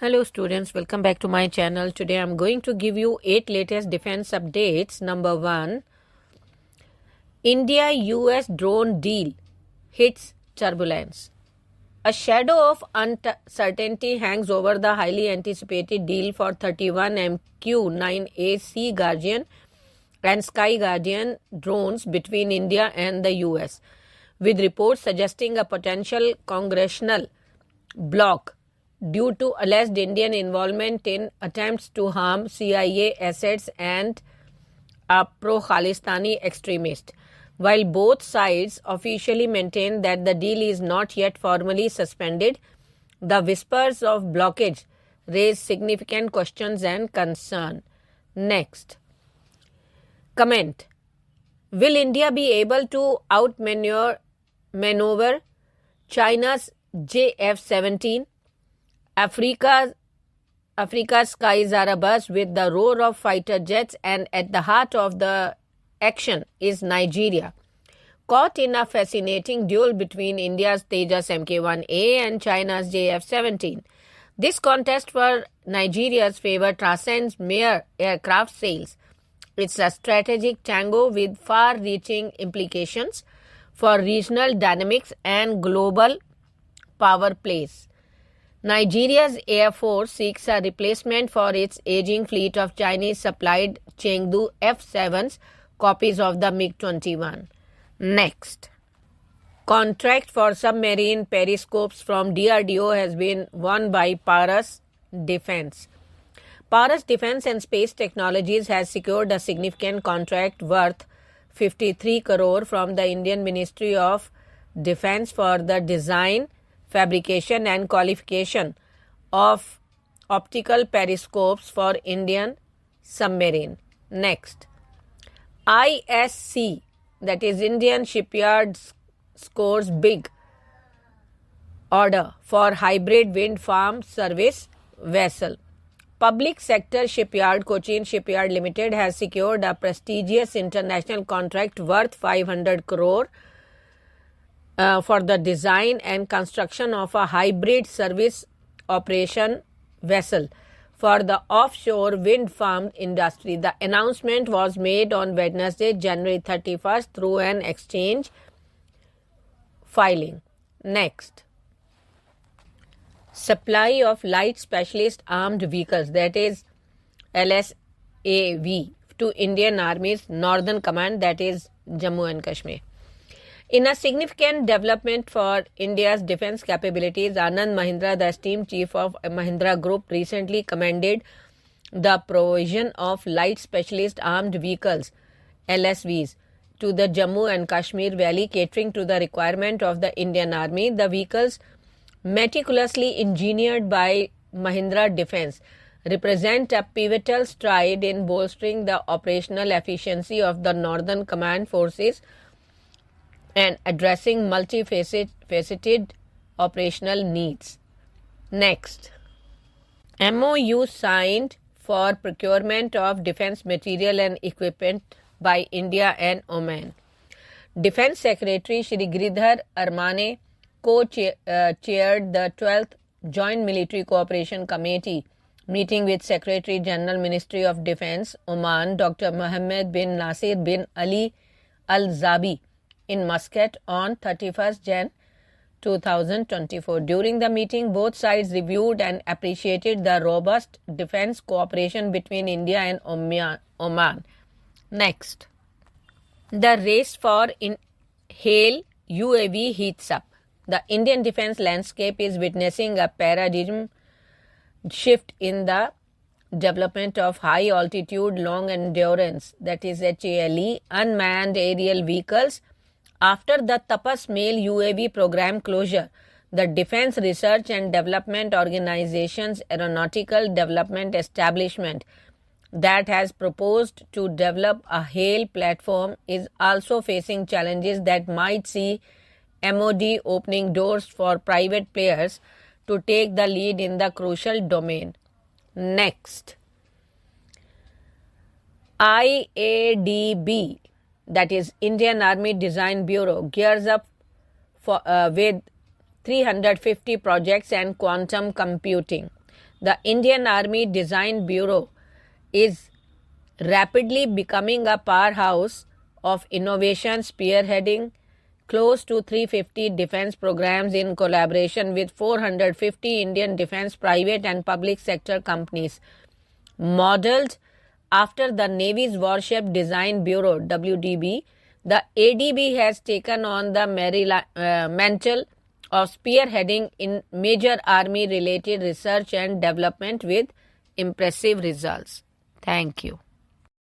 Hello students, welcome back to my channel. Today I am going to give you 8 latest defense updates. Number 1, India-US drone deal hits turbulence. A shadow of uncertainty hangs over the highly anticipated deal for 31 MQ9 Sea Guardian and Sky Guardian drones between India and the US, with reports suggesting a potential congressional block due to alleged Indian involvement in attempts to harm CIA assets and a pro-Khalistani extremist. While both sides officially maintain that the deal is not yet formally suspended, the whispers of blockage raise significant questions and concern. Next. Comment. Will India be able to outmaneuver China's JF-17? Africa's skies are abuzz with the roar of fighter jets, and at the heart of the action is Nigeria, caught in a fascinating duel between India's Tejas MQ9 and China's JF-17. This contest for Nigeria's favor transcends mere aircraft sales. It's a strategic tango with far-reaching implications for regional dynamics and global power plays. Nigeria's Air Force seeks a replacement for its aging fleet of Chinese-supplied Chengdu F-7s, copies of the MQ-21. Next. Contract for submarine periscopes from DRDO has been won by Paras Defense. Paras Defense and Space Technologies has secured a significant contract worth 53 crore from the Indian Ministry of Defense for the design, fabrication and qualification of optical periscopes for Indian submarine. Next. ISC, that is Indian Shipyards, scores big order for hybrid wind farm service vessel. Public sector shipyard Cochin Shipyard Limited has secured a prestigious international contract worth 500 crore for the design and construction of a hybrid service operation vessel for the offshore wind farm industry. The announcement was made on Wednesday, January 31st through an exchange filing. Next. Supply of light specialist armed vehicles, that is LSAV, to Indian Army's Northern Command, that is Jammu and Kashmir. In a significant development for India's defense capabilities, Anand Mahindra, the esteemed chief of Mahindra Group, recently commended the provision of light specialist armed vehicles, LSVs, to the Jammu and Kashmir Valley, catering to the requirement of the Indian Army. The vehicles, meticulously engineered by Mahindra Defense, represent a pivotal stride in bolstering the operational efficiency of the Northern Command forces and addressing multifaceted operational needs. Next. MOU signed for procurement of defense material and equipment by India and Oman. Defense Secretary Shri Giridhar Armane co-chaired the 12th Joint Military Cooperation Committee meeting with Secretary General Ministry of Defense Oman Dr. Mohammed bin Nasir bin Ali Al Zabi in Muscat on 31st Jan 2024. During the meeting, both sides reviewed and appreciated the robust defense cooperation between India and Oman. Next. The race for HALE UAV heats up. The Indian defense landscape is witnessing a paradigm shift in the development of high-altitude, long-endurance, that is HALE, unmanned aerial vehicles. After the Tapas Mail UAV program closure, the Defense Research and Development Organization's Aeronautical Development Establishment that has proposed to develop a HALE platform is also facing challenges that might see MOD opening doors for private players to take the lead in the crucial domain. Next. IADB, that is Indian Army Design Bureau, gears up with 350 projects and quantum computing. The Indian Army Design Bureau is rapidly becoming a powerhouse of innovation, spearheading close to 350 defense programs in collaboration with 450 Indian defense private and public sector companies. Modeled after the Navy's Warship Design Bureau (WDB), the ADB has taken on the mantle of spearheading in major army-related research and development with impressive results. Thank you.